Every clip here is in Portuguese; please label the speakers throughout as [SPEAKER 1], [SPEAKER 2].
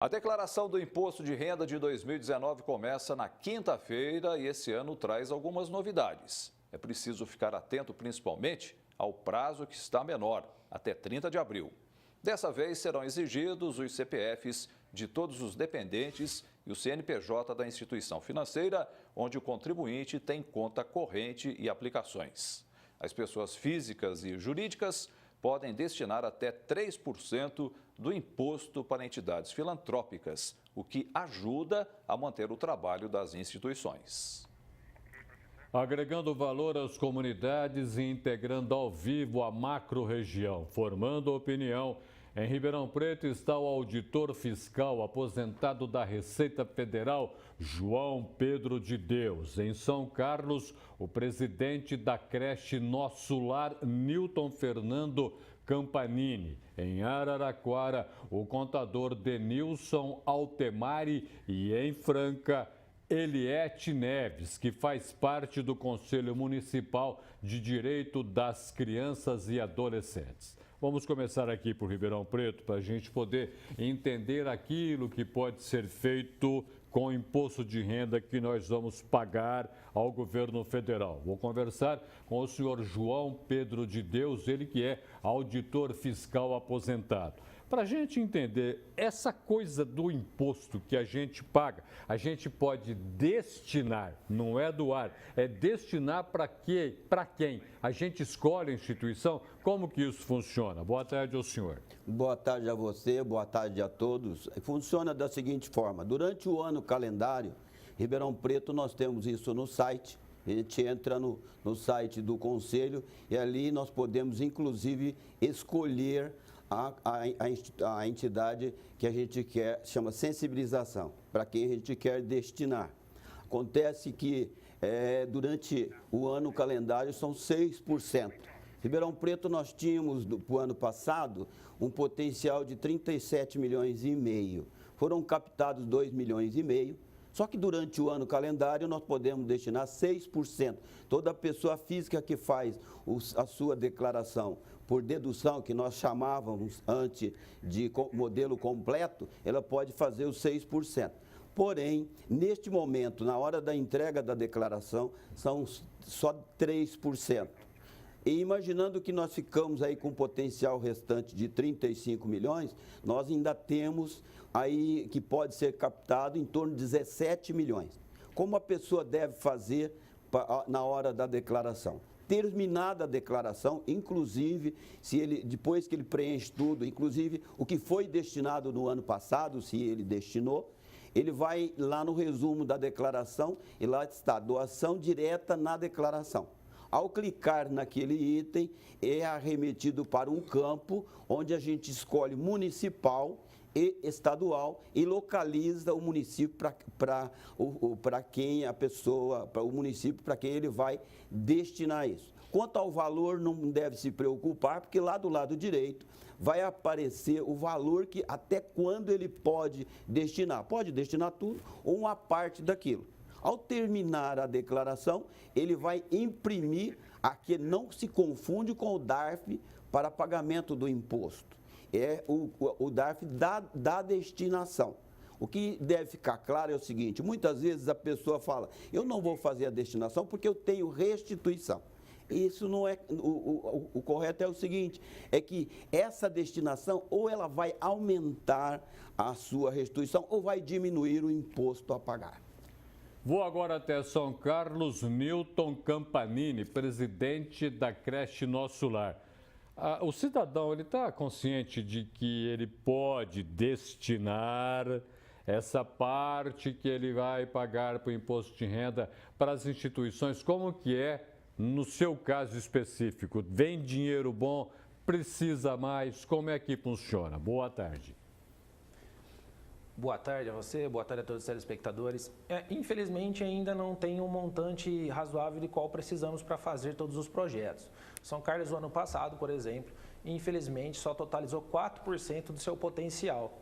[SPEAKER 1] A declaração do Imposto de Renda de 2019 começa na quinta-feira e esse ano traz algumas novidades. É preciso ficar atento principalmente ao prazo que está menor, até 30 de abril. Dessa vez serão exigidos os CPFs de todos os dependentes e o CNPJ da instituição financeira, onde o contribuinte tem conta corrente e aplicações. As pessoas físicas e jurídicas podem destinar até 3% do imposto para entidades filantrópicas, o que ajuda a manter o trabalho das instituições.
[SPEAKER 2] Agregando valor às comunidades e integrando ao vivo a macro-região, formando opinião. Em Ribeirão Preto está o auditor fiscal aposentado da Receita Federal, João Pedro de Deus. Em São Carlos, o presidente da creche Nosso Lar, Nilton Fernando Campanini. Em Araraquara, o contador Denilson Altemari. E em Franca, Eliete Neves, que faz parte do Conselho Municipal de Direito das Crianças e Adolescentes. Vamos começar aqui por Ribeirão Preto para a gente poder entender aquilo que pode ser feito com o imposto de renda que nós vamos pagar ao governo federal. Vou conversar com o senhor João Pedro de Deus, ele que é auditor fiscal aposentado. Para a gente entender essa coisa do imposto que a gente paga, a gente pode destinar, não é doar, é destinar para quê? Para quem? A gente escolhe a instituição? Como que isso funciona? Boa tarde ao senhor.
[SPEAKER 3] Boa tarde a você, boa tarde a todos. Funciona da seguinte forma: durante o ano calendário, Ribeirão Preto, nós temos isso no site. A gente entra no site do Conselho e ali nós podemos, inclusive, escolher a entidade que a gente quer, chama sensibilização, para quem a gente quer destinar. Acontece que durante o ano calendário são 6%. Ribeirão Preto nós tínhamos, para o ano passado, um potencial de 37 milhões e meio. Foram captados 2 milhões e meio. Só que durante o ano calendário nós podemos destinar 6%. Toda pessoa física que faz a sua declaração por dedução, que nós chamávamos antes de modelo completo, ela pode fazer os 6%. Porém, neste momento, na hora da entrega da declaração, são só 3%. E imaginando que nós ficamos aí com um potencial restante de 35 milhões, nós ainda temos aí que pode ser captado em torno de 17 milhões. Como a pessoa deve fazer na hora da declaração? Terminada a declaração, inclusive, depois que ele preenche tudo, inclusive o que foi destinado no ano passado, se ele destinou, ele vai lá no resumo da declaração e lá está, doação direta na declaração. Ao clicar naquele item, é arremetido para um campo onde a gente escolhe municipal e estadual e localiza o município para quem a pessoa, para o município para quem ele vai destinar isso. Quanto ao valor, não deve se preocupar, porque lá do lado direito vai aparecer o valor que até quando ele pode destinar. Pode destinar tudo ou uma parte daquilo. Ao terminar a declaração, ele vai imprimir, aqui não se confunde com o DARF para pagamento do imposto. É o DARF da destinação. O que deve ficar claro é o seguinte: muitas vezes a pessoa fala, eu não vou fazer a destinação porque eu tenho restituição. Isso não é, o correto é o seguinte, é que essa destinação ou ela vai aumentar a sua restituição ou vai diminuir o imposto a pagar.
[SPEAKER 2] Vou agora até São Carlos, Nilton Campanini, presidente da creche Nosso Lar. O cidadão, ele está consciente de que ele pode destinar essa parte que ele vai pagar para o imposto de renda para as instituições? Como que é no seu caso específico? Vem dinheiro bom? Precisa mais? Como é que funciona? Boa tarde.
[SPEAKER 4] Boa tarde a você, boa tarde a todos os telespectadores. Infelizmente, ainda não tem um montante razoável de qual precisamos para fazer todos os projetos. São Carlos, o ano passado, por exemplo, infelizmente só totalizou 4% do seu potencial.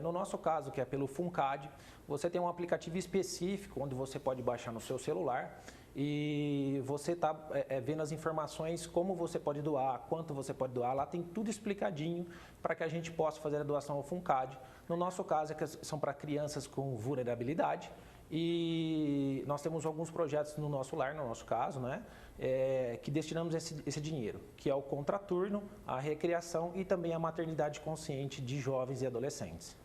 [SPEAKER 4] No nosso caso, que é pelo FUNCAD, você tem um aplicativo específico onde você pode baixar no seu celular e você está vendo as informações, como você pode doar, quanto você pode doar. Lá tem tudo explicadinho para que a gente possa fazer a doação ao FUNCAD No nosso caso, são para crianças com vulnerabilidade. E nós temos alguns projetos no nosso lar, no nosso caso, né, que destinamos esse dinheiro, que é o contraturno, a recreação e também a maternidade consciente de jovens e adolescentes.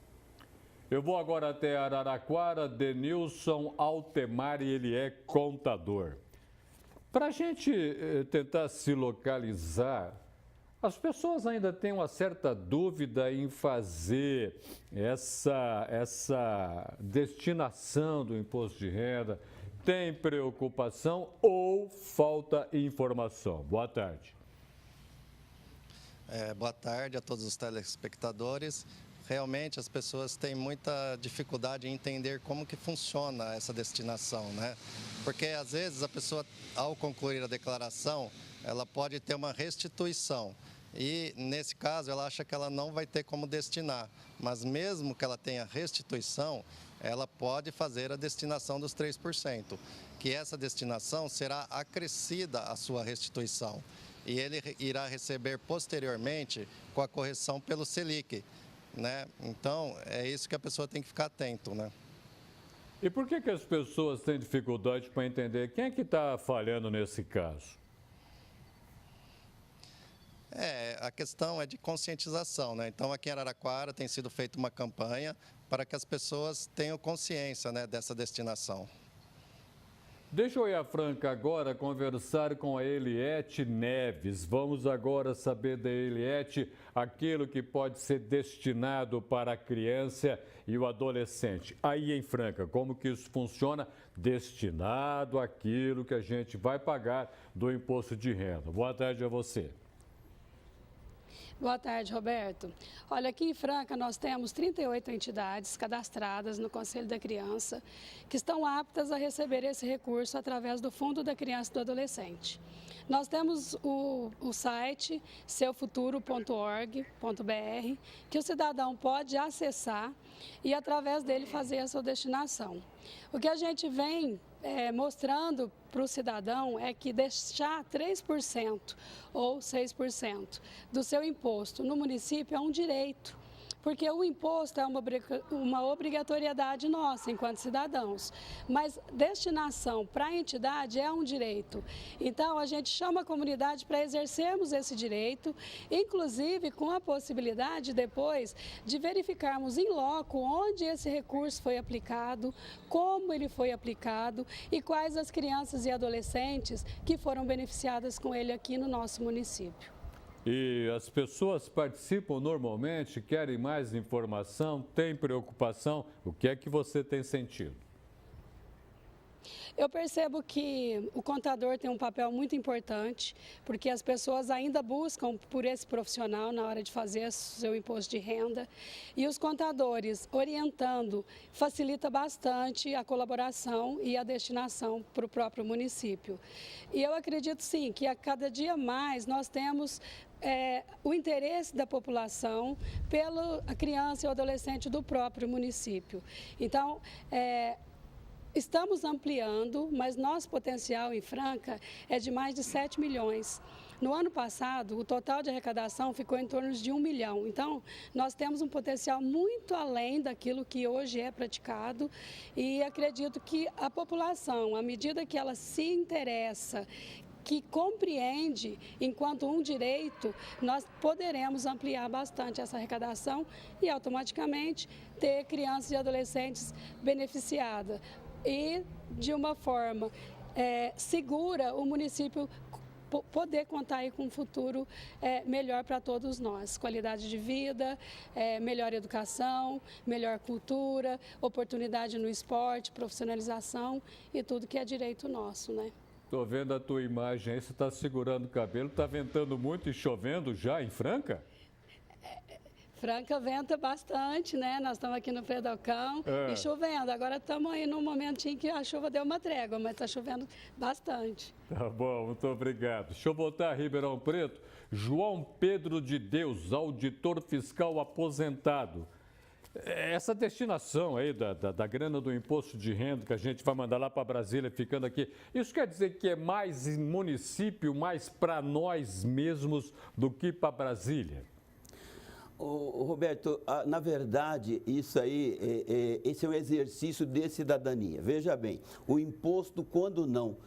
[SPEAKER 2] Eu vou agora até Araraquara, Denilson Altemari, ele é contador. Para a gente tentar se localizar, as pessoas ainda têm uma certa dúvida em fazer essa destinação do imposto de renda. Tem preocupação ou falta informação? Boa tarde.
[SPEAKER 5] Boa tarde a todos os telespectadores. Realmente as pessoas têm muita dificuldade em entender como que funciona essa destinação, né? Porque às vezes a pessoa, ao concluir a declaração, ela pode ter uma restituição. E, nesse caso, ela acha que ela não vai ter como destinar. Mas mesmo que ela tenha restituição, ela pode fazer a destinação dos 3%, que essa destinação será acrescida à sua restituição. E ele irá receber posteriormente com a correção pelo Selic, né? Então, é isso que a pessoa tem que ficar atento, né?
[SPEAKER 2] E por que as pessoas têm dificuldade para entender quem é que está falhando nesse caso?
[SPEAKER 5] A questão é de conscientização, né? Então, aqui em Araraquara tem sido feita uma campanha para que as pessoas tenham consciência, né, dessa destinação.
[SPEAKER 2] Deixa eu ir a Franca agora conversar com a Eliette Neves. Vamos agora saber da Eliette aquilo que pode ser destinado para a criança e o adolescente. Aí em Franca, como que isso funciona? Destinado àquilo que a gente vai pagar do imposto de renda. Boa tarde a você.
[SPEAKER 6] Boa tarde, Roberto. Olha, aqui em Franca nós temos 38 entidades cadastradas no Conselho da Criança que estão aptas a receber esse recurso através do Fundo da Criança e do Adolescente. Nós temos o site seufuturo.org.br que o cidadão pode acessar e através dele fazer a sua destinação. O que a gente vem mostrando para o cidadão é que deixar 3% ou 6% do seu imposto no município é um direito, porque o imposto é uma obrigatoriedade nossa enquanto cidadãos, mas destinação para a entidade é um direito. Então, a gente chama a comunidade para exercermos esse direito, inclusive com a possibilidade depois de verificarmos em loco onde esse recurso foi aplicado, como ele foi aplicado e quais as crianças e adolescentes que foram beneficiadas com ele aqui no nosso município.
[SPEAKER 2] E as pessoas participam normalmente, querem mais informação, têm preocupação. O que é que você tem sentido?
[SPEAKER 6] Eu percebo que o contador tem um papel muito importante, porque as pessoas ainda buscam por esse profissional na hora de fazer seu imposto de renda. E os contadores orientando facilita bastante a colaboração e a destinação para o próprio município. E eu acredito sim que a cada dia mais nós temos o interesse da população pela criança e o adolescente do próprio município. Então, estamos ampliando, mas nosso potencial em Franca é de mais de 7 milhões. No ano passado, o total de arrecadação ficou em torno de 1 milhão. Então, nós temos um potencial muito além daquilo que hoje é praticado e acredito que a população, à medida que ela se interessa, que compreende enquanto um direito, nós poderemos ampliar bastante essa arrecadação e automaticamente ter crianças e adolescentes beneficiadas. E de uma forma segura, o município poder contar aí com um futuro melhor para todos nós. Qualidade de vida, melhor educação, melhor cultura, oportunidade no esporte, profissionalização e tudo que é direito nosso, né?
[SPEAKER 2] Estou vendo a tua imagem aí, você está segurando o cabelo, está ventando muito e chovendo já em Franca?
[SPEAKER 6] Franca venta bastante, né? Nós estamos aqui no Fredalcão e chovendo. Agora estamos aí num momentinho que a chuva deu uma trégua, mas está chovendo bastante.
[SPEAKER 2] Tá bom, muito obrigado. Deixa eu voltar a Ribeirão Preto. João Pedro de Deus, auditor fiscal aposentado. Essa destinação aí da grana do imposto de renda que a gente vai mandar lá para Brasília, ficando aqui, isso quer dizer que é mais em município, mais para nós mesmos do que para Brasília?
[SPEAKER 3] Roberto, na verdade, isso aí, esse é um exercício de cidadania. Veja bem, o imposto, quando não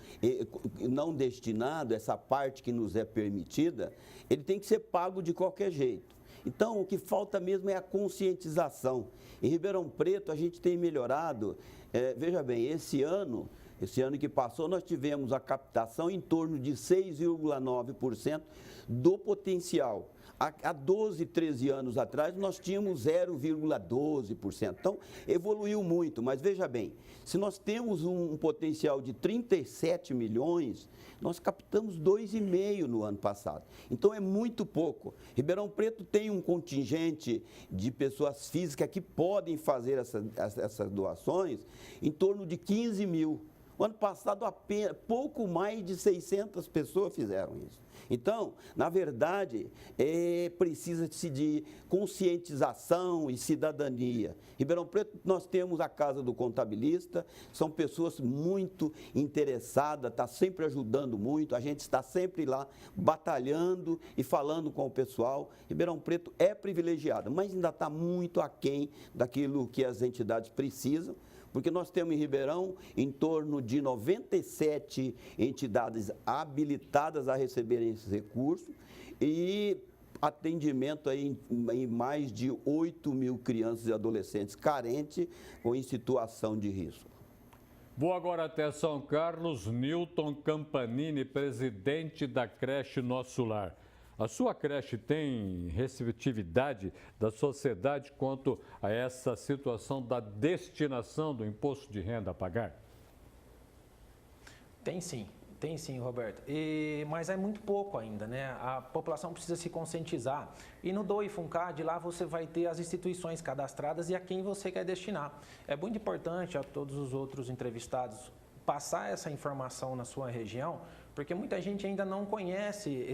[SPEAKER 3] destinado, essa parte que nos é permitida, ele tem que ser pago de qualquer jeito. Então, o que falta mesmo é a conscientização. Em Ribeirão Preto, a gente tem melhorado, veja bem, esse ano que passou, nós tivemos a captação em torno de 6,9% do potencial. Há 12, 13 anos atrás, nós tínhamos 0,12%. Então, evoluiu muito. Mas veja bem, se nós temos um potencial de 37 milhões, nós captamos 2,5 no ano passado. Então, é muito pouco. Ribeirão Preto tem um contingente de pessoas físicas que podem fazer essas doações em torno de 15 mil. O ano passado, apenas pouco mais de 600 pessoas fizeram isso. Então, na verdade, precisa-se de conscientização e cidadania. Em Ribeirão Preto, nós temos a Casa do Contabilista, são pessoas muito interessadas, está sempre ajudando muito, a gente está sempre lá batalhando e falando com o pessoal. Ribeirão Preto é privilegiado, mas ainda está muito aquém daquilo que as entidades precisam. Porque nós temos em Ribeirão em torno de 97 entidades habilitadas a receberem esses recursos e atendimento aí em mais de 8 mil crianças e adolescentes carentes ou em situação de risco.
[SPEAKER 2] Vou agora até São Carlos. Newton Campanini, presidente da creche Nosso Lar. A sua creche tem receptividade da sociedade quanto a essa situação da destinação do imposto de renda a pagar?
[SPEAKER 4] Tem sim, Roberto. Mas é muito pouco ainda, né? A população precisa se conscientizar. E no DOE Funcad, lá você vai ter as instituições cadastradas e a quem você quer destinar. É muito importante a todos os outros entrevistados passar essa informação na sua região, porque muita gente ainda não conhece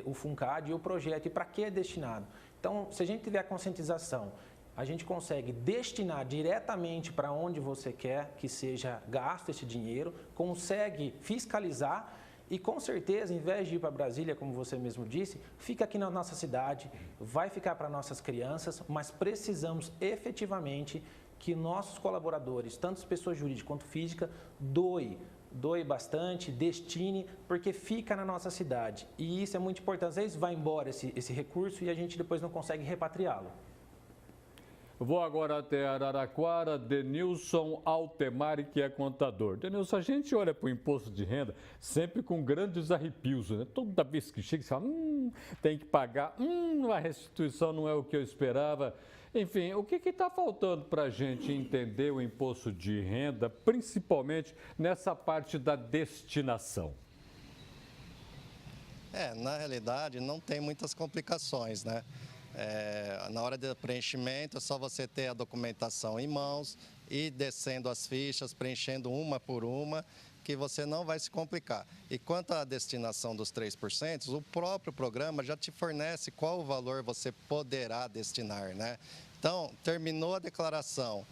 [SPEAKER 4] o Funcad e o projeto e para que é destinado. Então, se a gente tiver a conscientização, a gente consegue destinar diretamente para onde você quer que seja gasto esse dinheiro, consegue fiscalizar e, com certeza, em vez de ir para Brasília, como você mesmo disse, fica aqui na nossa cidade, vai ficar para nossas crianças, mas precisamos efetivamente que nossos colaboradores, tanto as pessoas jurídicas quanto físicas, doe bastante, destine, porque fica na nossa cidade. E isso é muito importante. Às vezes vai embora esse recurso e a gente depois não consegue repatriá-lo.
[SPEAKER 2] Vou agora até Araraquara, Denilson Altemari, que é contador. Denilson, a gente olha para o imposto de renda sempre com grandes arrepios, né? Toda vez que chega, você fala, tem que pagar, a restituição não é o que eu esperava. Enfim, o que está faltando para a gente entender o imposto de renda, principalmente nessa parte da destinação?
[SPEAKER 5] Na realidade, não tem muitas complicações, né? Na hora do preenchimento, é só você ter a documentação em mãos, ir descendo as fichas, preenchendo uma por uma, que você não vai se complicar. E quanto à destinação dos 3%, o próprio programa já te fornece qual o valor você poderá destinar, né? Então, terminou a declaração,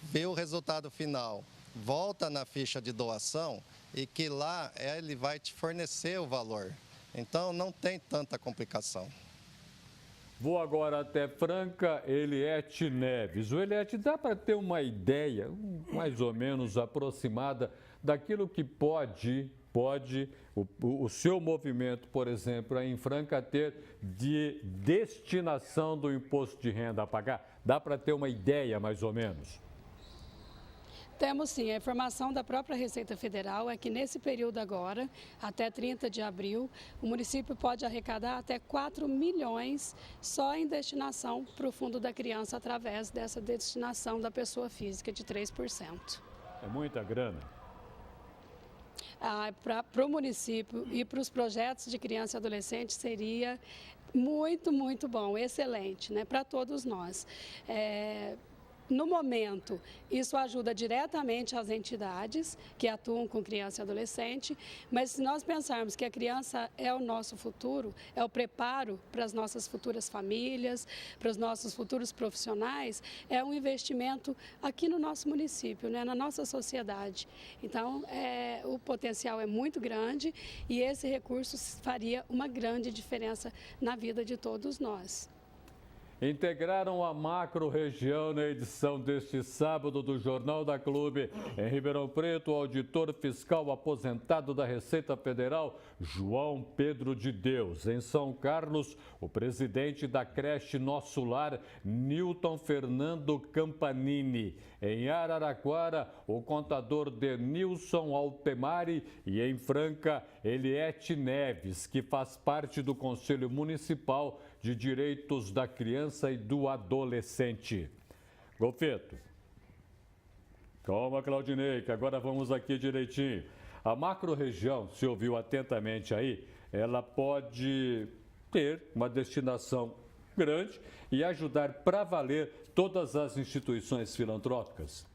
[SPEAKER 5] viu o resultado final, volta na ficha de doação e que lá ele vai te fornecer o valor. Então, não tem tanta complicação.
[SPEAKER 2] Vou agora até Franca, Eliete Neves. O Eliete, dá para ter uma ideia mais ou menos aproximada daquilo que pode o seu movimento, por exemplo, em Franca, ter de destinação do imposto de renda a pagar? Dá para ter uma ideia mais ou menos?
[SPEAKER 6] Temos sim, a informação da própria Receita Federal é que nesse período agora, até 30 de abril, o município pode arrecadar até 4 milhões só em destinação para o Fundo da Criança através dessa destinação da pessoa física de 3%.
[SPEAKER 2] É muita grana?
[SPEAKER 6] Para o município e para os projetos de criança e adolescente seria muito, muito bom, excelente, né, para todos nós. No momento, isso ajuda diretamente as entidades que atuam com criança e adolescente, mas se nós pensarmos que a criança é o nosso futuro, é o preparo para as nossas futuras famílias, para os nossos futuros profissionais, é um investimento aqui no nosso município, né, na nossa sociedade. Então, o potencial é muito grande e esse recurso faria uma grande diferença na vida de todos nós.
[SPEAKER 2] integraram a macro-região na edição deste sábado do Jornal da Clube. Em Ribeirão Preto, o auditor fiscal aposentado da Receita Federal, João Pedro de Deus. Em São Carlos, o presidente da creche Nosso Lar, Nilton Fernando Campanini. Em Araraquara, o contador Denilson Altemari. E em Franca, Eliete Neves, que faz parte do Conselho Municipal de Direitos da Criança e do Adolescente. Golfeto. Calma, Claudinei, que agora vamos aqui direitinho. A macro-região, se ouviu atentamente aí, ela pode ter uma destinação grande e ajudar para valer todas as instituições filantrópicas?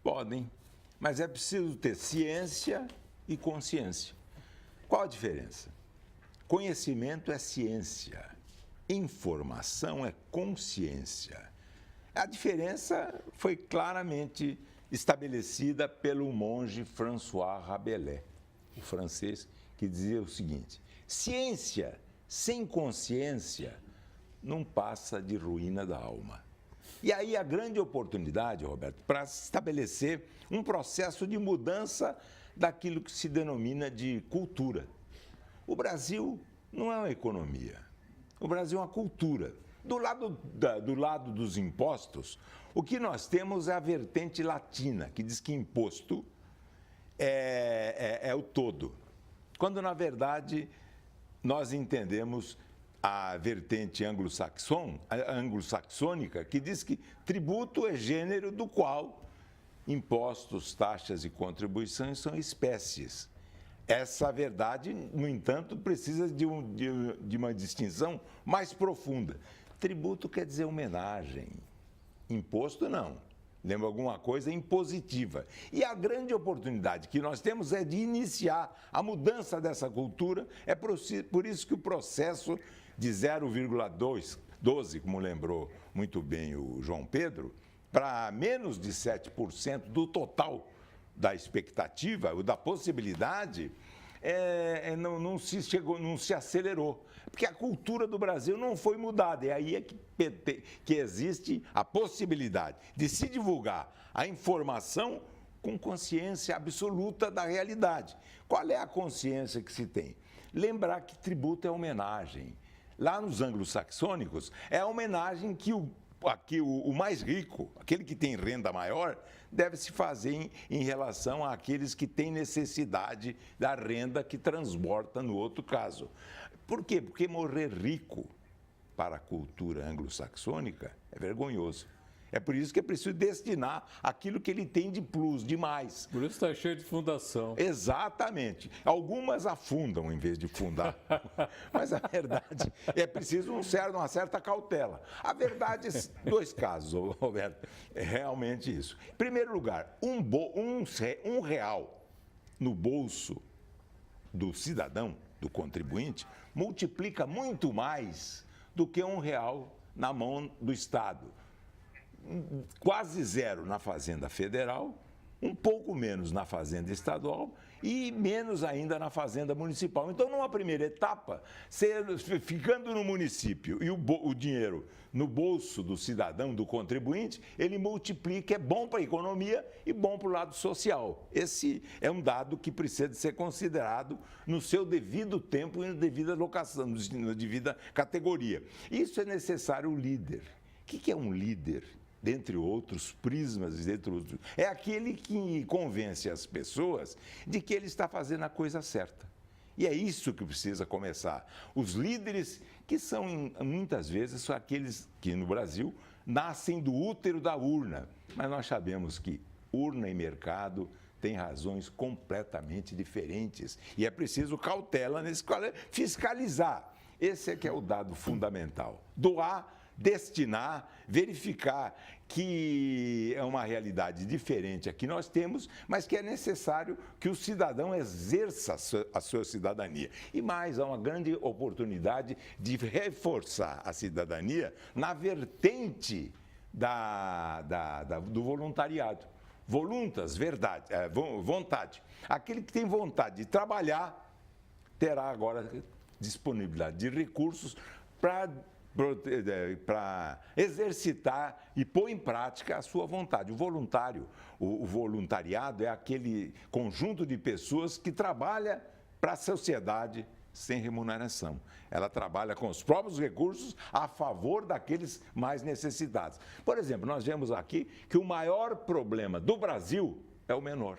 [SPEAKER 7] Podem, mas é preciso ter ciência e consciência. Qual a diferença? Conhecimento é ciência, informação é consciência. A diferença foi claramente estabelecida pelo monge François Rabelais, o francês, que dizia o seguinte: ciência sem consciência não passa de ruína da alma. E aí a grande oportunidade, Roberto, para estabelecer um processo de mudança daquilo que se denomina de cultura. O Brasil não é uma economia, o Brasil é uma cultura. Do lado dos impostos, o que nós temos é a vertente latina, que diz que imposto é o todo, quando na verdade nós entendemos a vertente anglo-saxônica, que diz que tributo é gênero do qual impostos, taxas e contribuições são espécies. Essa verdade, no entanto, precisa de uma distinção mais profunda. Tributo quer dizer homenagem, imposto não. Lembra alguma coisa impositiva. E a grande oportunidade que nós temos é de iniciar a mudança dessa cultura. É por isso que o processo de 0,12, como lembrou muito bem o João Pedro, para menos de 7% do total da expectativa, ou da possibilidade, não se acelerou. Porque a cultura do Brasil não foi mudada. E aí é que existe a possibilidade de se divulgar a informação com consciência absoluta da realidade. Qual é a consciência que se tem? Lembrar que tributo é homenagem. Lá nos anglo-saxônicos, é a homenagem que o mais rico, aquele que tem renda maior, deve se fazer em relação àqueles que têm necessidade da renda que transborda no outro caso. Por quê? Porque morrer rico para a cultura anglo-saxônica é vergonhoso. É por isso que é preciso destinar aquilo que ele tem de plus, de mais.
[SPEAKER 2] Por isso está cheio de fundação.
[SPEAKER 7] Exatamente. Algumas afundam em vez de fundar. Mas a verdade é preciso uma certa cautela. A verdade é dois casos, Roberto. É realmente isso. Em primeiro lugar, um real no bolso do cidadão, do contribuinte, multiplica muito mais do que R$1 na mão do Estado. Quase zero na Fazenda Federal, um pouco menos na Fazenda Estadual e menos ainda na Fazenda Municipal. Então, numa primeira etapa, ficando no município e o dinheiro no bolso do cidadão, do contribuinte, ele multiplica, é bom para a economia e bom para o lado social. Esse é um dado que precisa de ser considerado no seu devido tempo e na devida alocação, na devida categoria. Isso é necessário o líder. O que é um líder? Dentre outros prismas, é aquele que convence as pessoas de que ele está fazendo a coisa certa. E é isso que precisa começar. Os líderes, que são muitas vezes aqueles que no Brasil nascem do útero da urna, mas nós sabemos que urna e mercado têm razões completamente diferentes e é preciso cautela nesse fiscalizar. Esse é que é o dado fundamental. Doar, destinar, verificar que é uma realidade diferente a que nós temos, mas que é necessário que o cidadão exerça a sua cidadania. E mais, há uma grande oportunidade de reforçar a cidadania na vertente do voluntariado. Vontade. Aquele que tem vontade de trabalhar terá agora disponibilidade de recursos para para exercitar e pôr em prática a sua vontade. O voluntário, o voluntariado é aquele conjunto de pessoas que trabalha para a sociedade sem remuneração. Ela trabalha com os próprios recursos a favor daqueles mais necessitados. Por exemplo, nós vemos aqui que o maior problema do Brasil é o menor,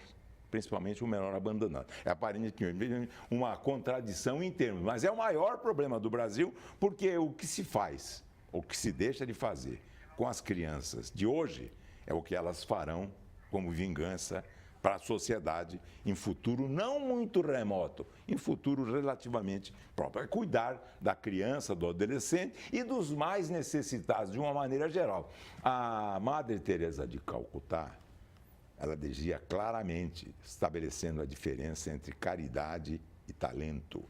[SPEAKER 7] principalmente o menor abandonado. É aparentemente uma contradição em termos, mas é o maior problema do Brasil, porque o que se faz, o que se deixa de fazer com as crianças de hoje é o que elas farão como vingança para a sociedade em futuro não muito remoto, em futuro relativamente próprio. É cuidar da criança, do adolescente e dos mais necessitados de uma maneira geral. A Madre Teresa de Calcutá, ela dizia claramente, estabelecendo a diferença entre caridade e talento.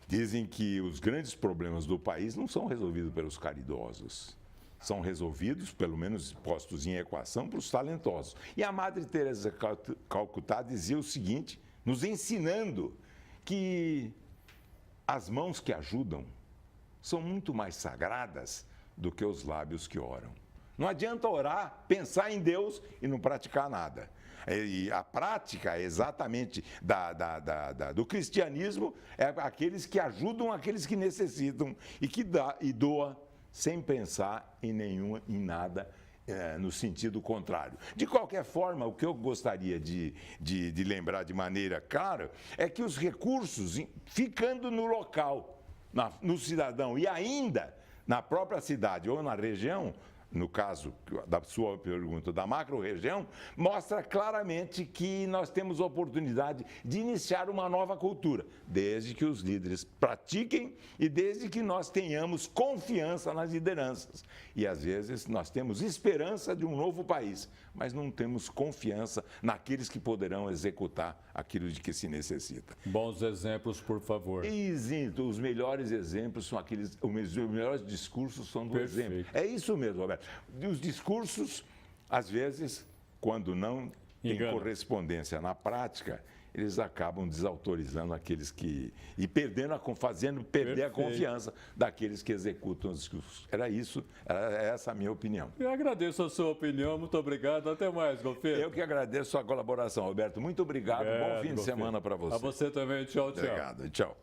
[SPEAKER 7] Dizem que os grandes problemas do país não são resolvidos pelos caridosos, são resolvidos, pelo menos postos em equação, para os talentosos. E a Madre Teresa de Calcutá dizia o seguinte, nos ensinando que as mãos que ajudam são muito mais sagradas do que os lábios que oram. Não adianta orar, pensar em Deus e não praticar nada. E a prática exatamente do cristianismo é aqueles que ajudam aqueles que necessitam e que doa sem pensar em nada no sentido contrário. De qualquer forma, o que eu gostaria de lembrar de maneira clara é que os recursos, ficando no local, no cidadão e ainda na própria cidade ou na região, no caso da sua pergunta, da macro-região, mostra claramente que nós temos oportunidade de iniciar uma nova cultura, desde que os líderes pratiquem e desde que nós tenhamos confiança nas lideranças. E, às vezes, nós temos esperança de um novo país, mas não temos confiança naqueles que poderão executar aquilo de que se necessita.
[SPEAKER 2] Bons exemplos, por favor.
[SPEAKER 7] Exato, os melhores exemplos são aqueles, os melhores discursos são do
[SPEAKER 2] Perfeito.
[SPEAKER 7] exemplo. É isso mesmo, Roberto. Os discursos, às vezes, quando não tem correspondência na prática, eles acabam desautorizando aqueles que... e fazendo perder a confiança daqueles que executam os discursos. Era essa a minha opinião.
[SPEAKER 2] Eu agradeço a sua opinião, muito obrigado. Até mais, Golfeiro.
[SPEAKER 7] Eu que agradeço a colaboração, Roberto. Muito obrigado. Bom fim de semana para você.
[SPEAKER 2] A você também. Tchau, tchau.
[SPEAKER 7] Obrigado. Tchau.